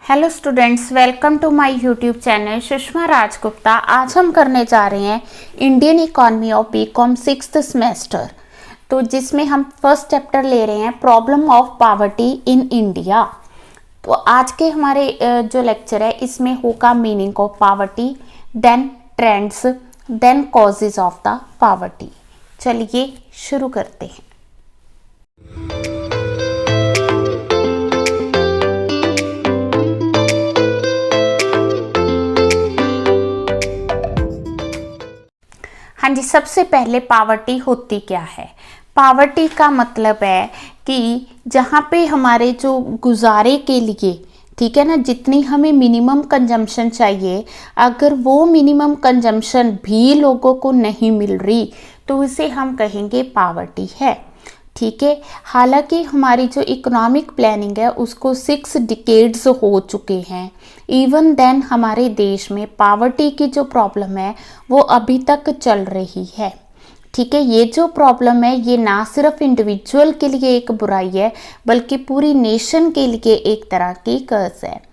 Hello students, welcome to my YouTube channel Sushma Rajgupta. आज हम करने जा रहे हैं Indian economy of BCom 6th semester, तो जिसमें हम फर्स्ट चैप्टर ले रहे हैं problem of poverty in India. तो आज के हमारे जो लेक्चर है इसमें होगा meaning of poverty, then trends, then causes of the poverty. चलिए शुरू करते हैं। हाँ जी, सबसे पहले पॉवर्टी होती क्या है? पॉवर्टी का मतलब है कि जहाँ पे हमारे जो गुजारे के लिए, ठीक है ना, जितनी हमें मिनिमम कंजम्पशन चाहिए, अगर वो मिनिमम कंजम्पशन भी लोगों को नहीं मिल रही तो उसे हम कहेंगे पॉवर्टी है। ठीक है, हालांकि हमारी जो इकोनॉमिक प्लानिंग है उसको 6 डिकेड्स हो चुके हैं, इवन देन हमारे देश में पॉवर्टी की जो प्रॉब्लम है वो अभी तक चल रही है। ठीक है, ये जो प्रॉब्लम है ये ना सिर्फ इंडिविजुअल के लिए एक बुराई है बल्कि पूरी नेशन के लिए एक तरह की कर्ज है।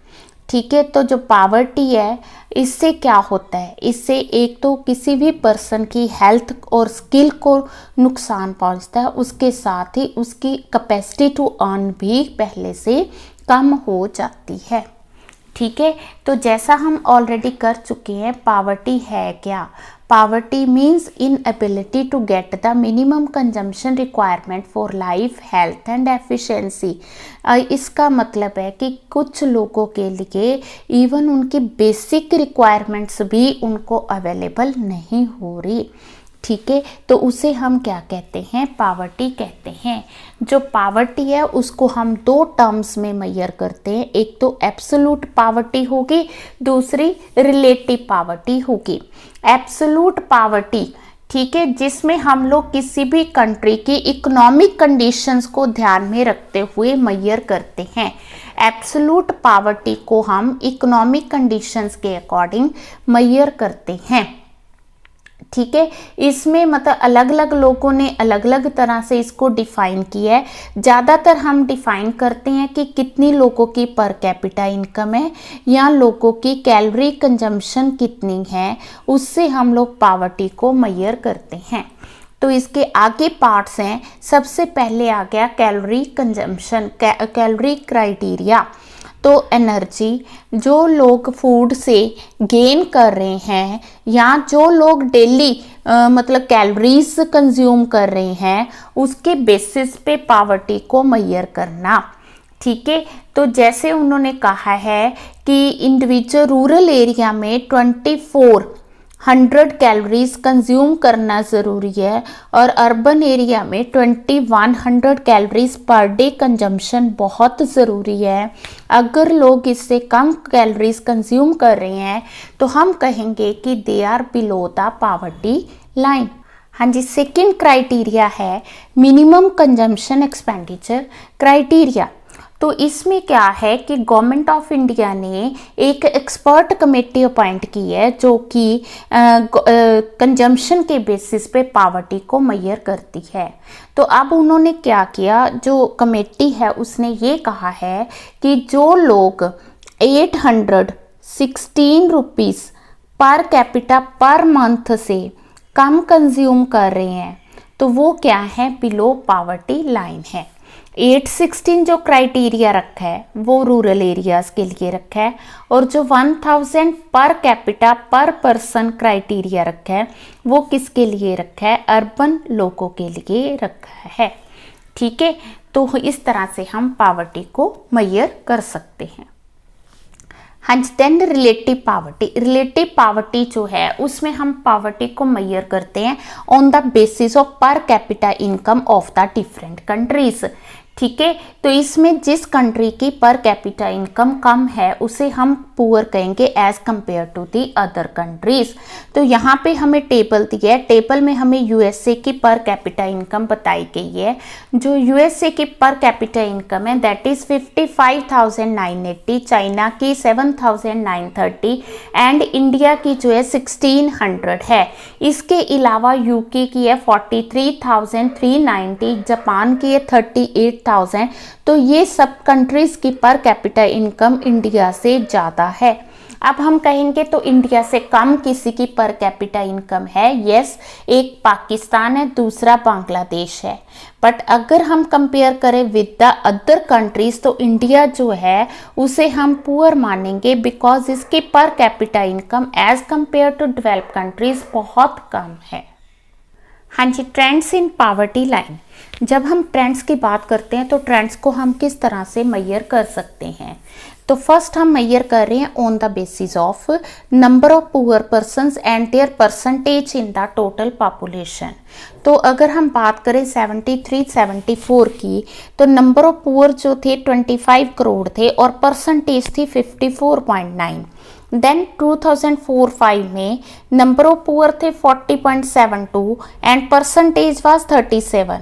ठीक है, तो जो पॉवर्टी है इससे क्या होता है? इससे एक तो किसी भी पर्सन की हेल्थ और स्किल को नुकसान पहुंचता है, उसके साथ ही उसकी कैपेसिटी टू अर्न भी पहले से कम हो जाती है। ठीक है, तो जैसा हम ऑलरेडी कर चुके हैं, पॉवर्टी है क्या? Poverty means inability to get the minimum consumption requirement for life, health and efficiency. इसका मतलब है कि कुछ लोगों के लिए इवन उनकी बेसिक रिक्वायरमेंट्स भी उनको अवेलेबल नहीं हो रही। ठीक है, तो उसे हम क्या कहते हैं? पॉवर्टी कहते हैं। जो पॉवर्टी है उसको हम 2 टर्म्स में मेजर करते हैं, एक तो एब्सोल्यूट पॉवर्टी होगी, दूसरी रिलेटिव पॉवर्टी होगी। एब्सोल्यूट पॉवर्टी, ठीक है, जिसमें हम लोग किसी भी कंट्री की इकोनॉमिक कंडीशंस को ध्यान में रखते हुए मेजर करते हैं। एब्सोल्यूट पॉवर्टी को हम इकोनॉमिक कंडीशंस के अकॉर्डिंग मेजर करते हैं। ठीक है, इसमें मतलब अलग अलग लोगों ने अलग अलग तरह से इसको डिफाइन किया है। ज़्यादातर हम डिफाइन करते हैं कि कितनी लोगों की पर कैपिटा इनकम है या लोगों की कैलोरी कंजम्पशन कितनी है, उससे हम लोग पॉवर्टी को मेजर करते हैं। तो इसके आगे पार्ट्स हैं। सबसे पहले आ गया कैलोरी कंजम्पशन, कैलोरी क्राइटेरिया। तो एनर्जी जो लोग फूड से गेन कर रहे हैं या जो लोग डेली मतलब कैलोरीज कंज्यूम कर रहे हैं, उसके बेसिस पे पॉवर्टी को मेजर करना। ठीक है, तो जैसे उन्होंने कहा है कि इंडिविजुअल रूरल एरिया में 2400 कैलोरीज कंज्यूम करना ज़रूरी है और अर्बन एरिया में 2100 कैलोरीज पर डे कंजम्पशन बहुत ज़रूरी है। अगर लोग इससे कम कैलोरीज कंज्यूम कर रहे हैं तो हम कहेंगे कि they are below the poverty line. हाँ जी, सेकंड क्राइटेरिया है मिनिमम कंजम्पशन एक्सपेंडिचर क्राइटेरिया। तो इसमें क्या है कि गवर्नमेंट ऑफ इंडिया ने एक एक्सपर्ट कमेटी अपॉइंट की है जो कि कंजम्पशन के बेसिस पे पॉवर्टी को मेजर करती है। तो अब उन्होंने क्या किया, जो कमेटी है उसने ये कहा है कि जो लोग 816 rupees per capita per month से कम कंज्यूम कर रहे हैं तो वो क्या है? बिलो पॉवर्टी लाइन है। 816 जो क्राइटेरिया रखा है वो रूरल एरियाज के लिए रखा है और जो 1000 पर कैपिटा पर पर्सन क्राइटेरिया रखा है वो किसके लिए रखा है? अर्बन लोगों के लिए रखा है। ठीक है, तो इस तरह से हम पॉवर्टी को मेजर कर सकते हैं। हाँ जी, then relative poverty. Relative poverty जो है उसमें हम पॉवर्टी को मेजर करते हैं on the basis of per capita income of the different countries. ठीक है, तो इसमें जिस कंट्री की पर कैपिटा इनकम कम है उसे हम पुअर कहेंगे as compare to the other countries. तो यहाँ पे हमें टेबल दिया है, टेबल में हमें यूएसए की पर कैपिटा इनकम बताई गई है। जो यूएसए की पर कैपिटा इनकम है दैट इज 55,980, चाइना की 7,930 एंड इंडिया की जो है 1,600 है। इसके अलावा यूके की है 43,390, जापान की है 38,000 8,000, तो ये सब कंट्रीज़ की पर कैपिटा इनकम इंडिया से ज़्यादा है। अब हम कहेंगे तो इंडिया से कम किसी की पर कैपिटा इनकम है, यस, एक पाकिस्तान है, दूसरा बांग्लादेश है। बट अगर हम कंपेयर करें विद द अदर कंट्रीज तो इंडिया जो है उसे हम पुअर मानेंगे, बिकॉज इसकी per capita income as compare to developed countries बहुत कम है। हाँ जी, ट्रेंड्स इन पॉवर्टी लाइन। जब हम ट्रेंड्स की बात करते हैं तो ट्रेंड्स को हम किस तरह से मेजर कर सकते हैं? तो फर्स्ट हम मेजर कर रहे हैं on the basis of number of poor persons and their percentage in the total population. तो अगर हम बात करें 73-74 की, तो नंबर ऑफ पुअर जो थे 25 करोड़ थे और परसेंटेज थी 54.9। देन 2004-05 में नंबर ऑफ पुअर थे 40.72 एंड परसेंटेज वाज 37।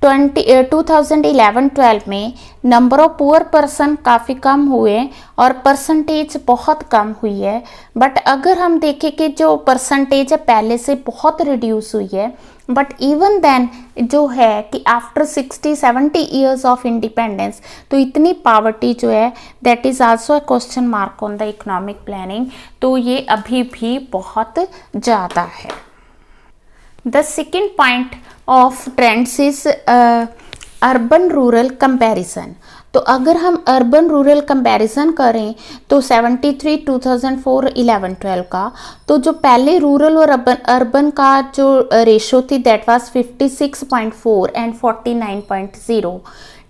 2011-12 में नंबर ऑफ पुअर पर्सन काफ़ी कम हुए और परसेंटेज बहुत कम हुई है। बट अगर हम देखें कि जो परसेंटेज है पहले से बहुत रिड्यूस हुई है, बट इवन देन जो है कि आफ्टर 60-70 ईयर्स ऑफ इंडिपेंडेंस तो इतनी पावर्टी जो है that is also a question mark on the economic planning. तो ये अभी भी बहुत ज़्यादा है। The second point of trends is urban rural comparison. तो अगर हम अर्बन रूरल कंपैरिजन करें तो 73 2004 11-12 का, तो जो पहले रूरल और अर्बन का जो रेशो थी दैट वाज 56.4 एंड 49.0।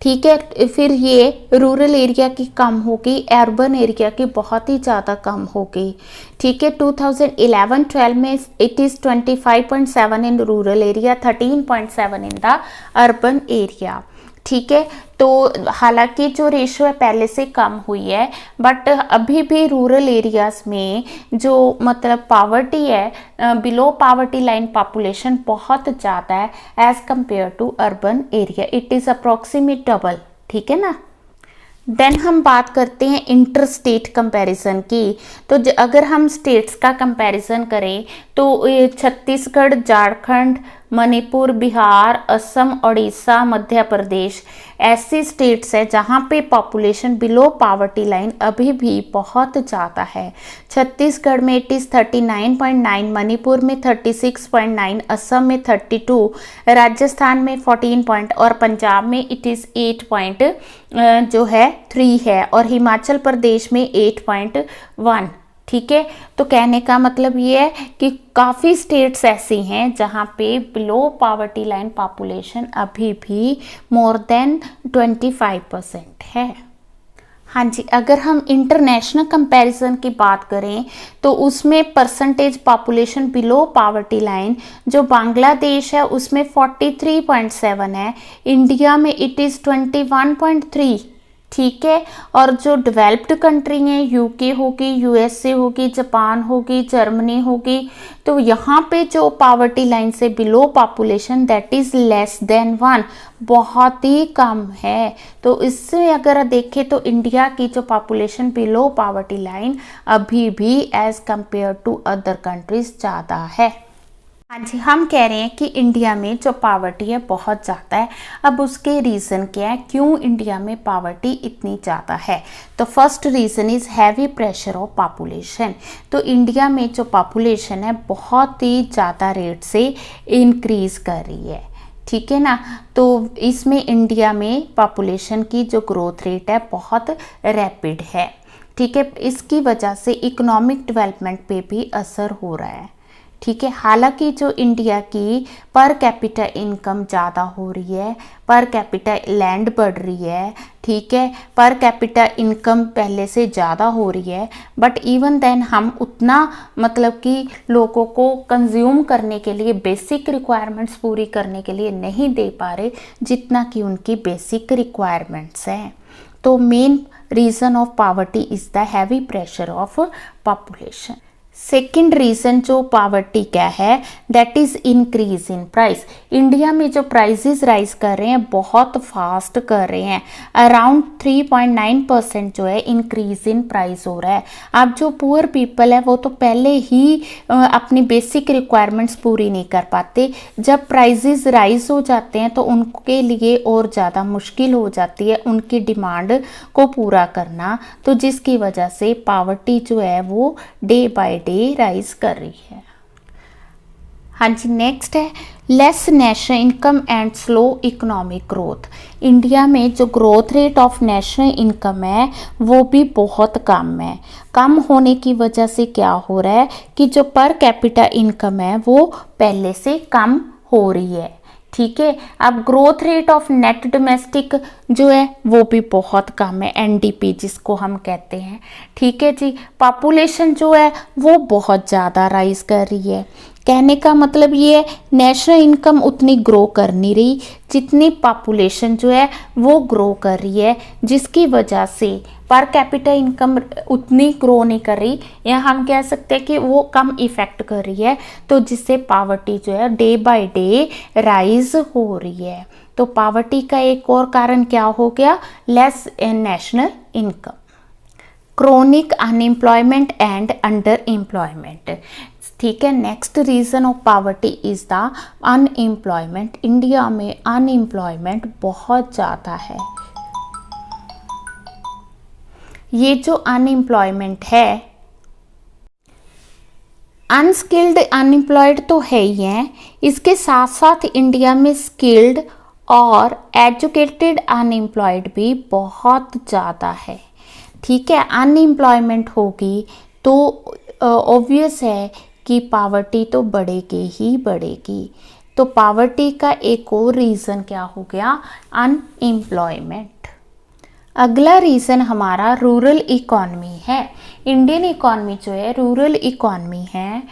ठीक है, फिर ये रूरल एरिया की कम हो गई, अर्बन एरिया की बहुत ही ज़्यादा कम हो गई। ठीक है, 2011-12 में it is 25.7 in rural area, 13.7 in the urban area. ठीक है, तो हालांकि जो रेशो है पहले से कम हुई है, बट अभी भी रूरल एरियाज में जो मतलब पावर्टी है, बिलो पावर्टी लाइन पॉपुलेशन बहुत ज़्यादा है as compare to urban area, it is approximate double. ठीक है ना। देन हम बात करते हैं इंटर स्टेट कंपैरिजन की। तो अगर हम स्टेट्स का कंपैरिजन करें तो छत्तीसगढ़, झारखंड, मणिपुर, बिहार, असम, उड़ीसा, मध्य प्रदेश ऐसी स्टेट्स है जहाँ पे पॉपुलेशन बिलो पावर्टी लाइन अभी भी बहुत ज़्यादा है। छत्तीसगढ़ में इट इज़ 39.9, मणिपुर में 36.9, असम में 32, राजस्थान में 14 और पंजाब में इट इज़ 8.3 है और हिमाचल प्रदेश में 8.1। ठीक है, तो कहने का मतलब ये है कि काफ़ी स्टेट्स ऐसी हैं जहाँ पे बिलो पावर्टी लाइन पॉपुलेशन अभी भी मोर देन 25% है। हाँ जी, अगर हम इंटरनेशनल कंपैरिजन की बात करें तो उसमें percentage population below poverty line जो बांग्लादेश है उसमें 43.7 है, इंडिया में इट इज़ 21.3। ठीक है, और जो डेवलप्ड कंट्री हैं यूके होगी, यूएसए होगी, जापान होगी, जर्मनी होगी, तो यहाँ पे जो पावर्टी लाइन से below population that is less than 1 बहुत ही कम है। तो इससे अगर देखें तो इंडिया की जो पॉपुलेशन बिलो पावर्टी लाइन अभी भी as compare to other countries ज़्यादा है। हाँ जी, हम कह रहे हैं कि इंडिया में जो पावर्टी है बहुत ज़्यादा है। अब उसके रीज़न क्या है, क्यों इंडिया में पावर्टी इतनी ज़्यादा है? तो first reason is heavy pressure of population. तो इंडिया में जो पॉपुलेशन है बहुत ही ज़्यादा रेट से इंक्रीज़ कर रही है। ठीक है ना, तो इसमें इंडिया में पॉपुलेशन की जो ग्रोथ रेट है बहुत रैपिड है। ठीक है, इसकी वजह से इकोनॉमिक डेवलपमेंट पे भी असर हो रहा है। ठीक है, हालांकि जो इंडिया की पर कैपिटा इनकम ज़्यादा हो रही है, पर कैपिटा लैंड बढ़ रही है, ठीक है, पर कैपिटा इनकम पहले से ज़्यादा हो रही है, बट इवन देन हम उतना मतलब कि लोगों को कंज्यूम करने के लिए, बेसिक रिक्वायरमेंट्स पूरी करने के लिए नहीं दे पा रहे जितना कि उनकी बेसिक रिक्वायरमेंट्स हैं। तो main reason of poverty is the heavy pressure of population. Second reason जो पावर्टी का है that is increase in price. India में जो प्राइसेस राइज कर रहे हैं बहुत फास्ट कर रहे हैं, अराउंड 3.9% जो है इंक्रीज इन प्राइस हो रहा है। अब जो पुअर पीपल है वो तो पहले ही अपनी बेसिक रिक्वायरमेंट्स पूरी नहीं कर पाते, जब प्राइसेस राइज हो जाते हैं तो उनके लिए और ज़्यादा मुश्किल हो जाती है उनकी डिमांड को पूरा करना, तो जिसकी वजह से पावर्टी जो है वो डे बाय डे राइज कर रही है। हाँ जी, नेक्स्ट है less national income and slow economic growth. India में जो growth rate of national income है वो भी बहुत कम है। कम होने की वजह से क्या हो रहा है कि जो पर कैपिटा इनकम है वो पहले से कम हो रही है। ठीक है, अब growth rate of net domestic जो है वो भी बहुत कम है, एनडीपी जिसको हम कहते हैं। ठीक है जी, पॉपुलेशन जो है वो बहुत ज़्यादा राइज कर रही है। कहने का मतलब ये है नेशनल इनकम उतनी ग्रो कर नहीं रही जितनी पॉपुलेशन जो है वो ग्रो कर रही है, जिसकी वजह से पर कैपिटा इनकम उतनी ग्रो नहीं कर रही, या हम कह सकते हैं कि वो कम इफेक्ट कर रही है, तो जिससे पावर्टी जो है डे बाय डे राइज हो रही है। तो पावर्टी का एक और कारण क्या हो गया, less national income. Chronic unemployment and under employment. ठीक है, next reason of poverty is the unemployment. India में अनएम्प्लॉयमेंट बहुत ज़्यादा है। ये जो अनएम्प्लॉयमेंट है, अनस्किल्ड अनएम्प्लॉयड तो है ही है, इसके साथ साथ इंडिया में स्किल्ड और एजुकेटेड अनएम्प्लॉयड भी बहुत ज़्यादा है। ठीक है, अनएम्प्लॉयमेंट होगी तो ऑब्वियस है कि पावर्टी तो बढ़ेगी ही बढ़ेगी। तो पावर्टी का एक और रीज़न क्या हो गया, अनएम्प्लॉयमेंट। अगला रीज़न हमारा रूरल इकॉनमी है। इंडियन इकॉनमी जो है रूरल इकॉनमी है।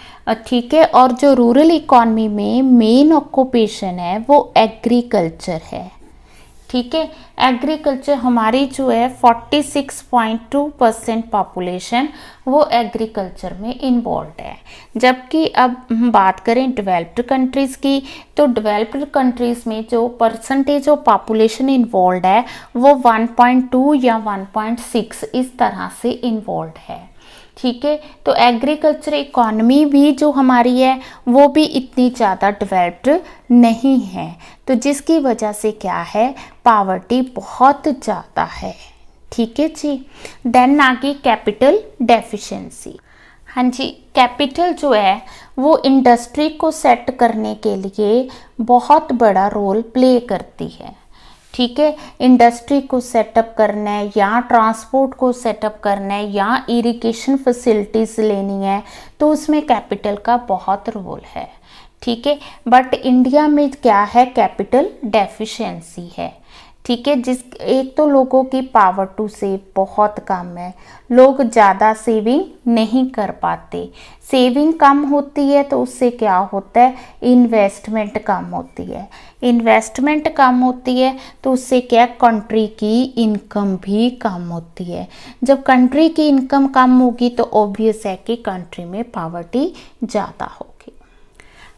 ठीक है, और जो रूरल इकॉनमी में मेन ऑक्यूपेशन है वो एग्रीकल्चर है। ठीक है, एग्रीकल्चर हमारी जो है 46.2% पॉपुलेशन वो एग्रीकल्चर में इन्वॉल्व है। जबकि अब हम बात करें डेवलप्ड कंट्रीज़ की, तो डेवलप्ड कंट्रीज़ में जो परसेंटेज ऑफ पॉपुलेशन इन्वॉल्व है वो 1.2 या 1.6 इस तरह से इन्वॉल्व है। ठीक है, तो एग्रीकल्चर इकॉनमी भी जो हमारी है वो भी इतनी ज़्यादा डेवलप्ड नहीं है, तो जिसकी वजह से क्या है, पावर्टी बहुत ज़्यादा है। ठीक है जी, देन आगे कैपिटल डेफिशिएंसी। हाँ जी, कैपिटल जो है वो इंडस्ट्री को सेट करने के लिए बहुत बड़ा रोल प्ले करती है। ठीक है, इंडस्ट्री को सेटअप करना है या ट्रांसपोर्ट को सेटअप करना है या इरिगेशन फैसिलिटीज़ लेनी है, तो उसमें कैपिटल का बहुत रोल है। ठीक है, बट इंडिया में क्या है, कैपिटल डेफिशिएंसी है। ठीक है, जिस एक तो लोगों की पावर टू सेव बहुत कम है, लोग ज़्यादा सेविंग नहीं कर पाते। सेविंग कम होती है तो उससे क्या होता है, इन्वेस्टमेंट कम होती है। इन्वेस्टमेंट कम होती है तो उससे क्या, कंट्री की इनकम भी कम होती है। जब कंट्री की इनकम कम होगी तो ऑब्वियस है कि कंट्री में पावर्टी ज़्यादा होगी।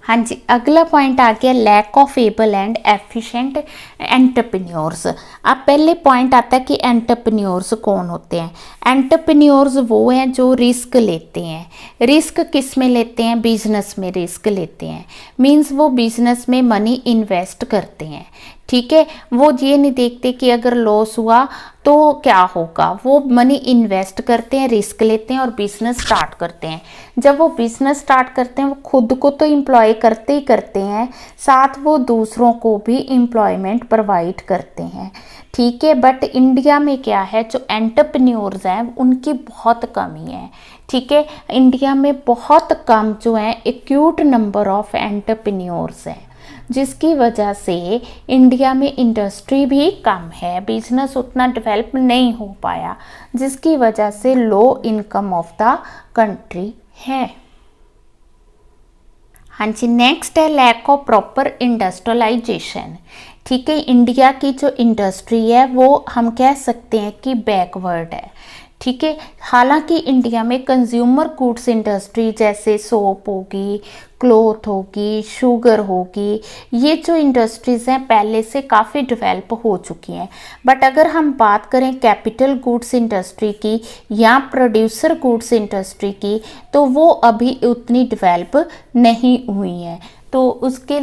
हाँ जी, अगला पॉइंट आ गया lack of able and efficient entrepreneurs. अब पहले पॉइंट आता है कि एंटरप्रेन्योर्स कौन होते हैं। एंटरप्रेन्योर्स वो हैं जो रिस्क लेते हैं। रिस्क किस में लेते हैं, बिजनेस में रिस्क लेते हैं, मींस वो बिजनेस में मनी इन्वेस्ट करते हैं। ठीक है, वो ये नहीं देखते कि अगर लॉस हुआ तो क्या होगा, वो मनी इन्वेस्ट करते हैं, रिस्क लेते हैं और बिजनेस स्टार्ट करते हैं। जब वो बिजनेस स्टार्ट करते हैं वो खुद को तो एम्प्लॉय करते ही करते हैं, साथ वो दूसरों को भी एम्प्लॉयमेंट प्रोवाइड करते हैं। ठीक है, बट इंडिया में क्या है, जो एंटरप्रेन्योर्स हैं उनकी बहुत कमी है। ठीक है, इंडिया में बहुत कम जो है एक्यूट नंबर ऑफ एंटरप्रेन्योर्स हैं, जिसकी वजह से इंडिया में इंडस्ट्री भी कम है, बिजनेस उतना डेवलप नहीं हो पाया, जिसकी वजह से low income of the country है। हाँ जी, नेक्स्ट है लैक ऑफ प्रॉपर इंडस्ट्रियलाइजेशन। ठीक है, इंडिया की जो इंडस्ट्री है वो हम कह सकते हैं कि बैकवर्ड है। ठीक है। हालांकि इंडिया में कंज्यूमर गुड्स इंडस्ट्री जैसे सोप होगी, क्लॉथ होगी, शुगर होगी, ये जो इंडस्ट्रीज़ हैं पहले से काफ़ी डेवलप हो चुकी हैं। बट अगर हम बात करें कैपिटल गुड्स इंडस्ट्री की या प्रोड्यूसर गुड्स इंडस्ट्री की, तो वो अभी उतनी डेवलप नहीं हुई हैं। तो उसके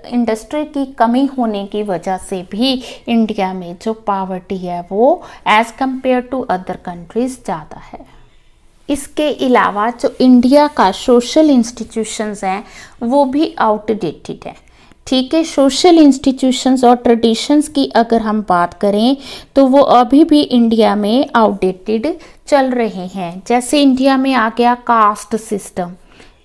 इंडस्ट्री की कमी होने की वजह से भी इंडिया में जो पावर्टी है वो as compare to other countries ज़्यादा है। इसके अलावा जो इंडिया का सोशल इंस्टीट्यूशंस हैं वो भी आउटडेटेड है। ठीक है, सोशल इंस्टीट्यूशंस और ट्रेडिशंस की अगर हम बात करें तो वो अभी भी इंडिया में आउटडेटेड चल रहे हैं। जैसे इंडिया में आ गया कास्ट सिस्टम,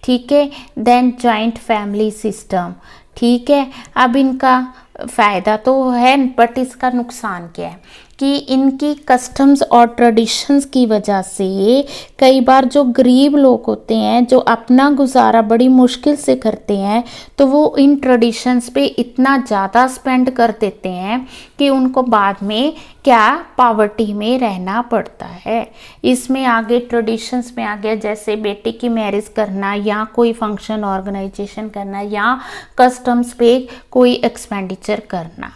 ठीक है, देन जॉइंट फैमिली सिस्टम, ठीक है। अब इनका फ़ायदा तो है बट इसका नुकसान क्या है कि इनकी कस्टम्स और ट्रेडिशंस की वजह से कई बार जो गरीब लोग होते हैं जो अपना गुजारा बड़ी मुश्किल से करते हैं, तो वो इन ट्रेडिशंस पे इतना ज़्यादा स्पेंड कर देते हैं कि उनको बाद में क्या पावर्टी में रहना पड़ता है। इसमें आगे ट्रेडिशंस में आ गया जैसे बेटे की मैरिज करना या कोई फंक्शन ऑर्गेनाइजेशन करना या कस्टम्स पे कोई एक्सपेंडिचर करना,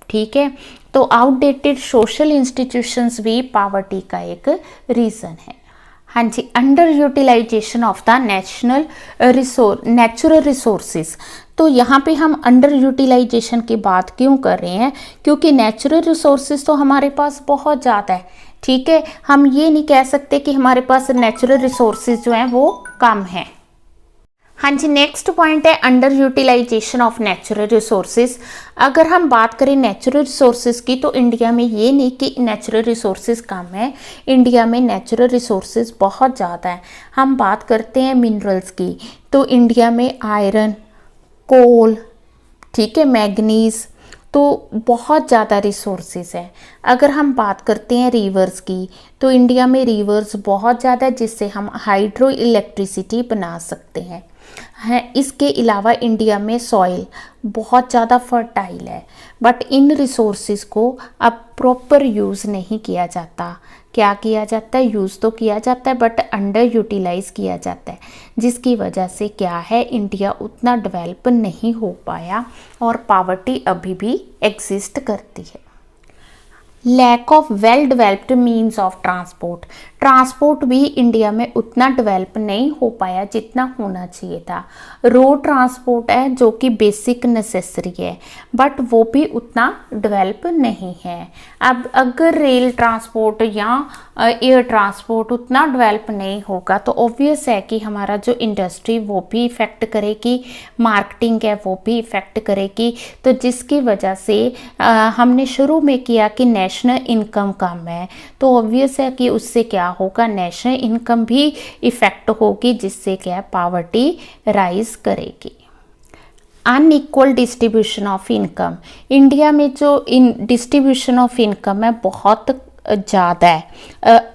ठीक है। तो आउटडेटेड सोशल इंस्टीट्यूशंस भी पावर्टी का एक रीज़न है। हाँ जी, under utilization of the natural resources. तो यहाँ पे हम अंडर यूटिलाइजेशन की बात क्यों कर रहे हैं, क्योंकि नेचुरल रिसोर्सेज तो हमारे पास बहुत ज़्यादा है, ठीक है। हम ये नहीं कह सकते कि हमारे पास नेचुरल रिसोर्सेज जो हैं वो कम हैं। हाँ जी, नेक्स्ट पॉइंट है under utilization of natural resources. अगर हम बात करें नेचुरल रिसोर्सेज की तो इंडिया में ये नहीं कि नेचुरल रिसोर्सेज कम है, इंडिया में नेचुरल रिसोर्सेज बहुत ज़्यादा है। हम बात करते हैं मिनरल्स की तो इंडिया में आयरन, कोल, ठीक है, मैग्नीज, तो बहुत ज़्यादा रिसोर्सेज है। अगर हम बात करते हैं रिवर्स की तो इंडिया में रिवर्स बहुत ज़्यादा है जिससे हम हाइड्रो इलेक्ट्रिसिटी बना सकते हैं। इसके अलावा इंडिया में सॉइल बहुत ज़्यादा फर्टाइल है बट इन रिसोर्सेज को अब प्रॉपर यूज़ नहीं किया जाता। क्या किया जाता है, यूज़ तो किया जाता है बट अंडर यूटिलाइज किया जाता है, जिसकी वजह से क्या है इंडिया उतना डेवलप नहीं हो पाया और पावर्टी अभी भी एग्जिस्ट करती है। Lack of well developed means of transport भी इंडिया में उतना डेवलप नहीं हो पाया जितना होना चाहिए था। रोड ट्रांसपोर्ट है जो कि बेसिक नेसेसरी है बट वो भी उतना डेवलप नहीं है। अब अगर रेल ट्रांसपोर्ट या एयर ट्रांसपोर्ट उतना डेवलप नहीं होगा तो ऑब्वियस है कि हमारा जो इंडस्ट्री वो भी इफ़ेक्ट करेगी, मार्केटिंग है वो भी इफ़ेक्ट करेगी। तो जिसकी वजह से हमने शुरू में किया कि नेशनल इनकम कम है, तो ऑब्वियस है कि उससे क्या होगा, नेशनल इनकम भी इफ़ेक्ट होगी जिससे क्या पावर्टी राइज करेगी। Unequal distribution of income, India में जो डिस्ट्रीब्यूशन ऑफ इनकम है बहुत ज़्यादा है,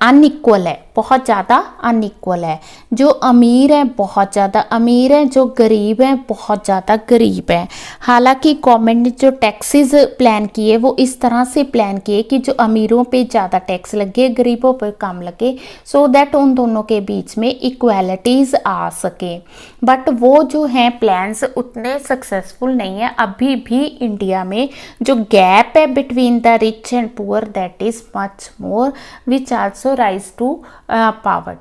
अनइक्वल है, बहुत ज़्यादा अनइक्वल है। जो अमीर हैं बहुत ज़्यादा अमीर हैं, जो गरीब हैं बहुत ज़्यादा गरीब हैं। हालांकि गवर्नमेंट ने जो टैक्सेस प्लान किए वो इस तरह से प्लान किए कि जो अमीरों पे ज़्यादा टैक्स लगे, गरीबों पे कम लगे, सो दैट उन दोनों के बीच में इक्वालिटीज़ आ सके। बट वो जो हैं प्लान्स उतने सक्सेसफुल नहीं है। अभी भी इंडिया में जो गैप है between the rich and poor that is much more which also rise to poverty.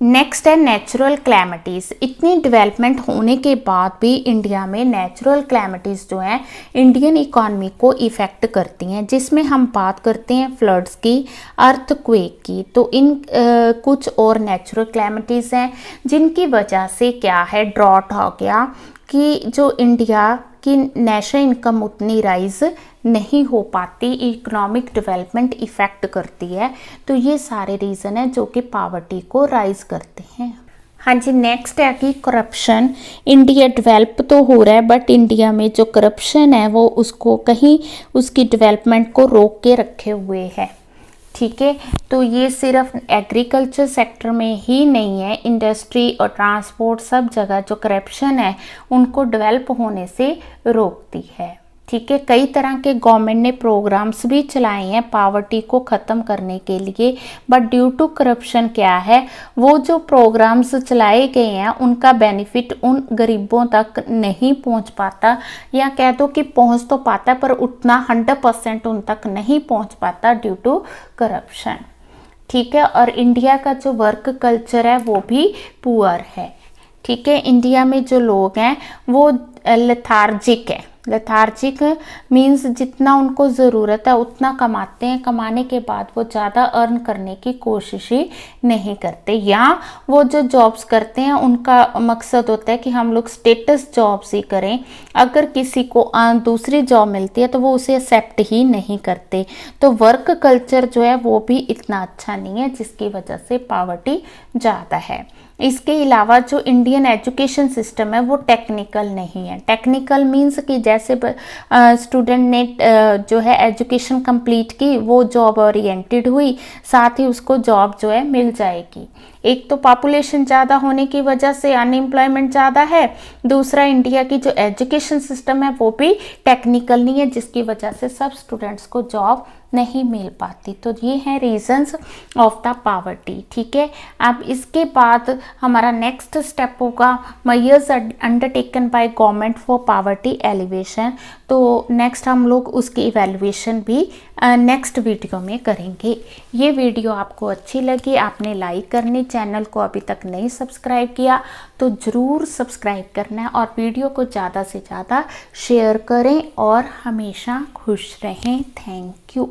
Next है नेचुरल क्लैमिटीज़। इतनी डेवलपमेंट होने के बाद भी इंडिया में नेचुरल क्लैमिटीज़ जो हैं इंडियन इकॉनमी को इफ़ेक्ट करती हैं, जिसमें हम बात करते हैं फ्लड्स की, अर्थक्वेक की। तो इन कुछ और नेचुरल क्लैमिटीज़ हैं जिनकी वजह से क्या है ड्रॉट हो गया कि जो इंडिया की नेशनल इनकम उतनी राइज नहीं हो पाती, इकोनॉमिक डेवलपमेंट इफ़ेक्ट करती है। तो ये सारे रीज़न है जो कि पावर्टी को राइज करते हैं। हाँ जी, नेक्स्ट है कि करप्शन। इंडिया डेवलप तो हो रहा है बट इंडिया में जो करप्शन है वो उसको कहीं उसकी डेवलपमेंट को रोक के रखे हुए है, ठीक है। तो ये सिर्फ एग्रीकल्चर सेक्टर में ही नहीं है, इंडस्ट्री और ट्रांसपोर्ट सब जगह जो करप्शन है उनको डेवलप होने से रोकती है, ठीक है। कई तरह के गवर्नमेंट ने प्रोग्राम्स भी चलाए हैं पावर्टी को ख़त्म करने के लिए, बट ड्यू टू करप्शन क्या है, वो जो प्रोग्राम्स चलाए गए हैं उनका बेनिफिट उन गरीबों तक नहीं पहुंच पाता, या कह दो कि पहुंच तो पाता पर उतना 100% उन तक नहीं पहुंच पाता ड्यू टू करप्शन, ठीक है। और इंडिया का जो वर्क कल्चर है वो भी पुअर है, ठीक है। इंडिया में जो लोग हैं वो लेथार्जिक है। लेथार्जिक मीन्स जितना उनको ज़रूरत है उतना कमाते हैं, कमाने के बाद वो ज़्यादा अर्न करने की कोशिश ही नहीं करते, या वो जो जॉब्स करते हैं उनका मकसद होता है कि हम लोग स्टेटस जॉब्स ही करें, अगर किसी को दूसरी जॉब मिलती है तो वो उसे एक्सेप्ट ही नहीं करते। तो वर्क कल्चर जो है वो भी इतना अच्छा नहीं है, जिसकी वजह से पावर्टी ज़्यादा है। इसके अलावा जो इंडियन एजुकेशन सिस्टम है वो टेक्निकल नहीं है। टेक्निकल मीन्स कि जैसे स्टूडेंट ने जो है एजुकेशन कंप्लीट की, वो जॉब ओरिएंटेड हुई, साथ ही उसको जॉब जो है मिल जाएगी। एक तो पॉपुलेशन ज़्यादा होने की वजह से अनएम्प्लॉयमेंट ज़्यादा है, दूसरा इंडिया की जो एजुकेशन सिस्टम है वो भी टेक्निकल नहीं है, जिसकी वजह से सब स्टूडेंट्स को जॉब नहीं मिल पाती। तो ये हैं रीजंस ऑफ द पावर्टी, ठीक है। अब इसके बाद हमारा नेक्स्ट स्टेप होगा measures undertaken by government for poverty elevation. तो नेक्स्ट हम लोग उसकी इवैल्यूएशन भी नेक्स्ट वीडियो में करेंगे। ये वीडियो आपको अच्छी लगी, आपने लाइक करनी, चैनल को अभी तक नहीं सब्सक्राइब किया तो ज़रूर सब्सक्राइब करना है, और वीडियो को ज़्यादा से ज़्यादा शेयर करें और हमेशा खुश रहें। Thank you.